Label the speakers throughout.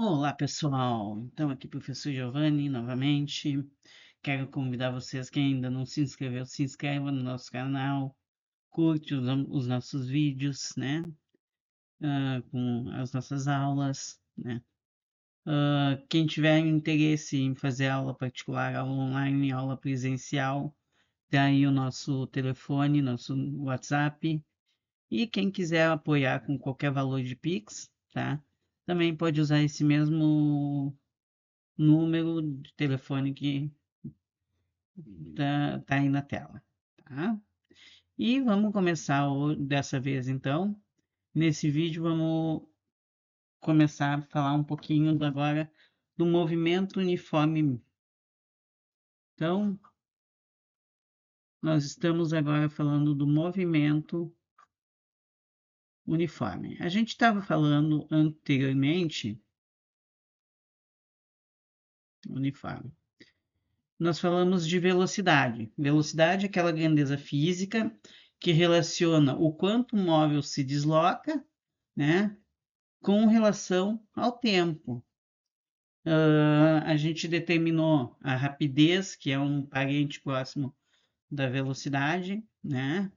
Speaker 1: Olá, pessoal. Então, aqui professor Giovanni novamente. Quero convidar vocês que ainda não se inscreveu, se inscreva no nosso canal, curte os nossos vídeos, né? Com as nossas aulas, né? Quem tiver interesse em fazer aula particular, aula online, aula presencial, tá aí o nosso telefone, nosso WhatsApp. E quem quiser apoiar com qualquer valor de Pix, tá? Também pode usar esse mesmo número de telefone que tá aí na tela, tá? E vamos começar dessa vez então. Nesse vídeo vamos começar a falar um pouquinho agora do movimento uniforme. Então, nós estamos agora falando do movimento uniforme. A gente estava falando anteriormente uniforme. Nós falamos de velocidade. Velocidade é aquela grandeza física que relaciona o quanto o móvel se desloca, né, com relação ao tempo. A gente determinou a rapidez, que é um parente próximo da velocidade, né,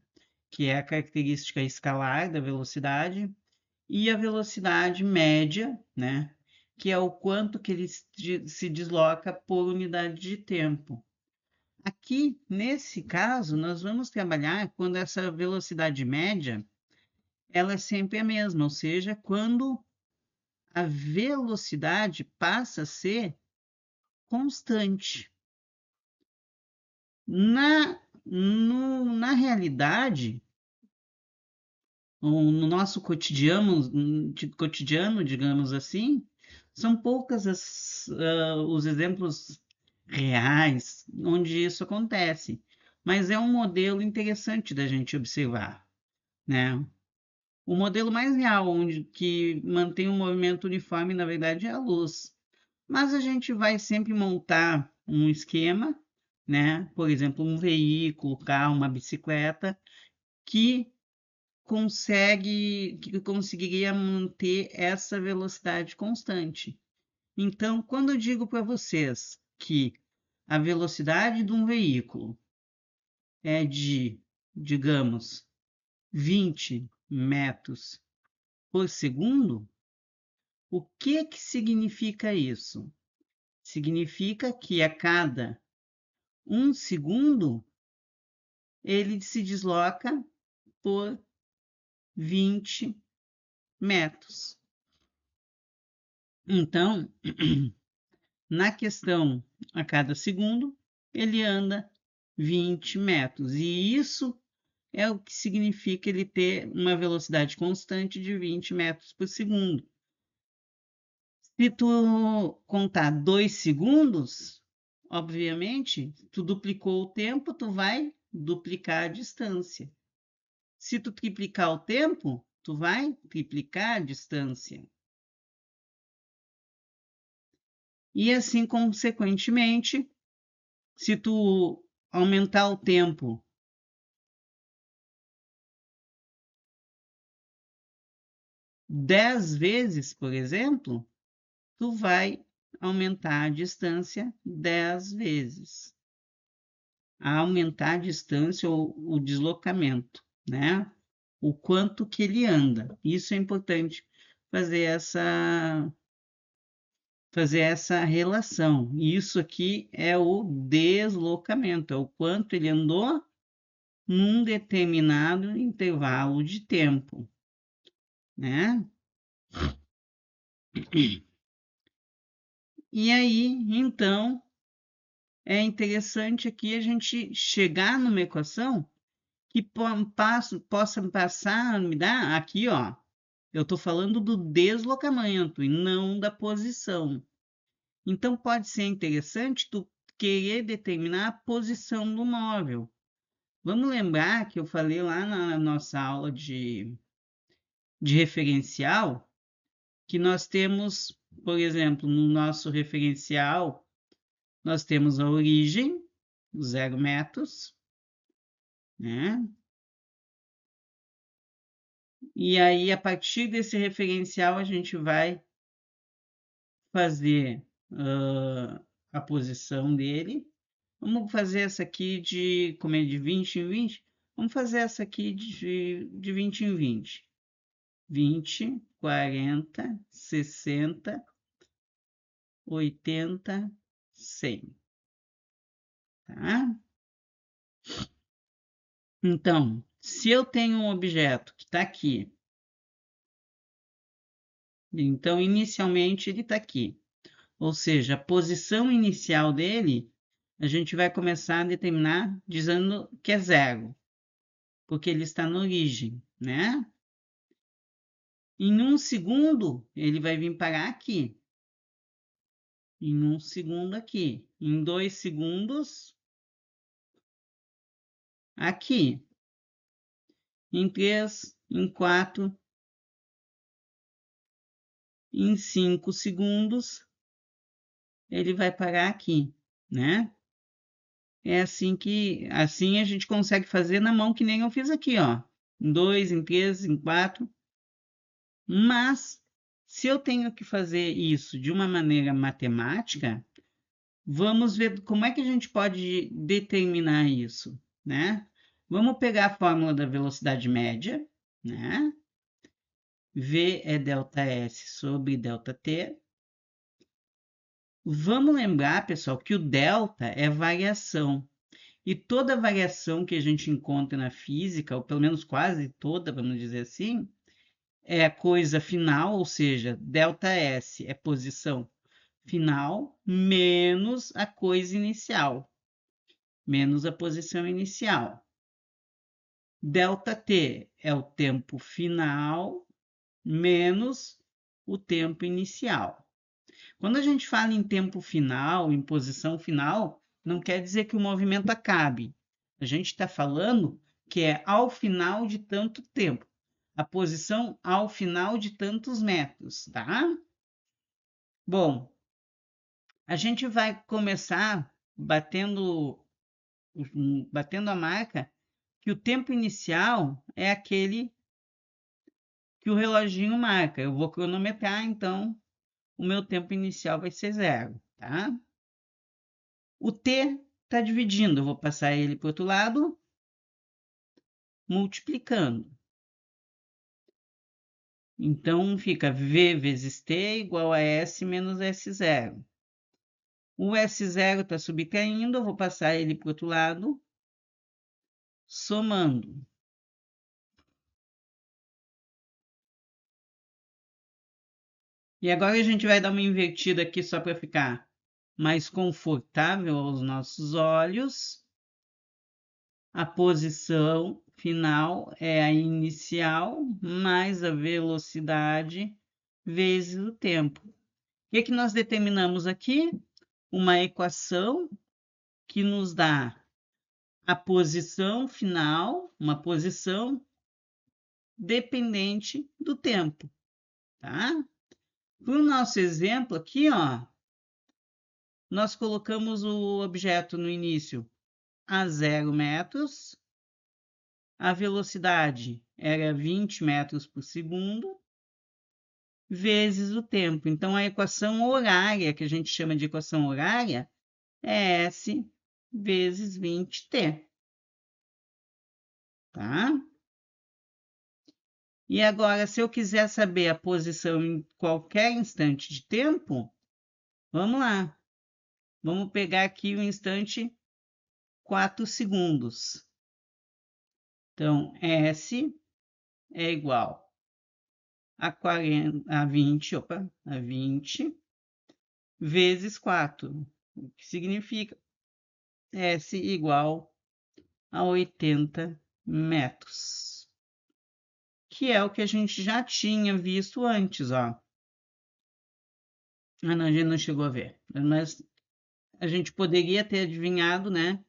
Speaker 1: que é a característica escalar da velocidade, e a velocidade média, né, que é o quanto que ele se desloca por unidade de tempo. Aqui, nesse caso, nós vamos trabalhar quando essa velocidade média ela é sempre a mesma, ou seja, quando a velocidade passa a ser constante. Na realidade, no nosso cotidiano, digamos assim, são poucas os exemplos reais onde isso acontece, mas é um modelo interessante da gente observar, né? O modelo mais real, onde que mantém um movimento uniforme, na verdade, é a luz. Mas a gente vai sempre montar um esquema, né? Por exemplo, um veículo, carro, uma bicicleta, que que conseguiria manter essa velocidade constante. Então, quando eu digo para vocês que a velocidade de um veículo é de, digamos, 20 metros por segundo, o que que significa isso? Significa que a cada 1 segundo ele se desloca por 20 metros. Então, na questão a cada segundo, ele anda 20 metros. E isso é o que significa ele ter uma velocidade constante de 20 metros por segundo. Se tu contar 2 segundos, obviamente, tu duplicou o tempo, tu vai duplicar a distância. Se tu triplicar o tempo, tu vai triplicar a distância. E assim, consequentemente, se tu aumentar o tempo 10 vezes, por exemplo, tu vai aumentar a distância 10 vezes. A aumentar a distância ou o deslocamento, né? O quanto que ele anda. Isso é importante fazer essa relação. Isso aqui é o deslocamento, é o quanto ele andou num determinado intervalo de tempo, né? E aí, então, é interessante aqui a gente chegar numa equação que possa passar a me dar aqui, ó. Eu estou falando do deslocamento e não da posição. Então, pode ser interessante tu querer determinar a posição do móvel. Vamos lembrar que eu falei lá na nossa aula de referencial que nós temos, por exemplo, no nosso referencial, nós temos a origem, 0 metros, né? E aí, a partir desse referencial, a gente vai fazer a posição dele. Vamos fazer essa aqui de, como é de 20 em 20, vamos fazer essa aqui de 20 em 20. 20, 40, 60, 80, 100. Tá? Então, se eu tenho um objeto que está aqui, então inicialmente ele está aqui, ou seja, a posição inicial dele, a gente vai começar a determinar dizendo que é zero, porque ele está na origem, né? Em um segundo, ele vai vir parar aqui. Em um segundo aqui. Em 2 segundos, aqui. Em 3, em 4, em 5 segundos, ele vai parar aqui, né? É assim a gente consegue fazer na mão que nem eu fiz aqui, ó. Em 2, em 3, em 4. Mas, se eu tenho que fazer isso de uma maneira matemática, vamos ver como é que a gente pode determinar isso, né? Vamos pegar a fórmula da velocidade média, né? V é ΔS sobre ΔT. Vamos lembrar, pessoal, que o delta é variação. E toda variação que a gente encontra na física, ou pelo menos quase toda, vamos dizer assim, é a coisa final, ou seja, ΔS é posição final menos a coisa inicial, menos a posição inicial. ΔT é o tempo final menos o tempo inicial. Quando a gente fala em tempo final, em posição final, não quer dizer que o movimento acabe. A gente está falando que é ao final de tanto tempo. A posição ao final de tantos metros, tá? Bom, a gente vai começar batendo a marca que o tempo inicial é aquele que o reloginho marca. Eu vou cronometrar, então o meu tempo inicial vai ser zero, tá? O t está dividindo, eu vou passar ele para o outro lado, multiplicando. Então fica v vezes t igual a s menos s0. O S0 está subtraindo, eu vou passar ele para o outro lado, somando. E agora a gente vai dar uma invertida aqui só para ficar mais confortável aos nossos olhos. A posição final é a inicial mais a velocidade vezes o tempo. O que nós determinamos aqui? Uma equação que nos dá a posição final, uma posição dependente do tempo, tá? Para o nosso exemplo aqui, ó, nós colocamos o objeto no início a 0 metros, a velocidade era 20 metros por segundo, vezes o tempo. Então, a equação horária, que a gente chama de equação horária, é S vezes 20t. Tá? E agora, se eu quiser saber a posição em qualquer instante de tempo, vamos lá. Vamos pegar aqui o instante 4 segundos. Então, S é igual a 20 vezes 4, o que significa S igual a 80 metros, que é o que a gente já tinha visto antes, ó. Ah, não, a gente não chegou a ver, mas a gente poderia ter adivinhado, né?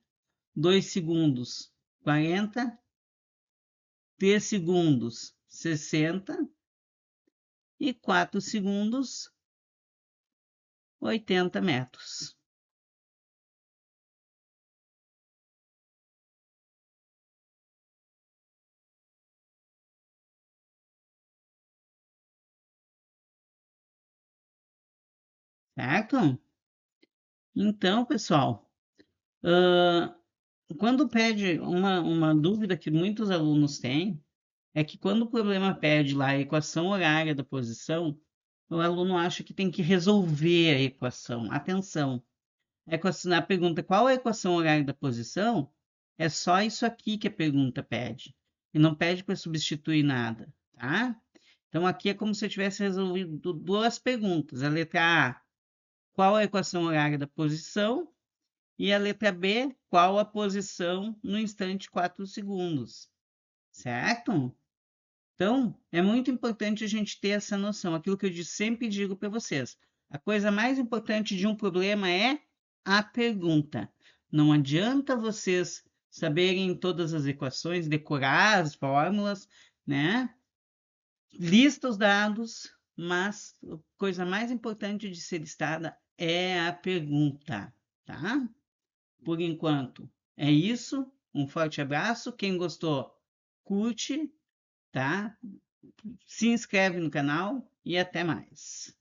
Speaker 1: 2 segundos, 40, 3 segundos, 60 e 4 segundos, 80 metros. certo? Então, pessoal, ah, quando pede uma dúvida que muitos alunos têm, é que quando o problema pede lá a equação horária da posição, o aluno acha que tem que resolver a equação. Atenção, na pergunta qual a equação horária da posição, é só isso aqui que a pergunta pede. E não pede para substituir nada, tá? Então aqui é como se eu tivesse resolvido duas perguntas. A letra A, qual a equação horária da posição? E a letra B, qual a posição no instante 4 segundos? Certo? Então, é muito importante a gente ter essa noção. Aquilo que eu sempre digo para vocês. A coisa mais importante de um problema é a pergunta. Não adianta vocês saberem todas as equações, decorar as fórmulas, né? Lista os dados, mas a coisa mais importante de ser listada é a pergunta, tá? Por enquanto, é isso. Um forte abraço. Quem gostou, curte, tá? Se inscreve no canal e até mais.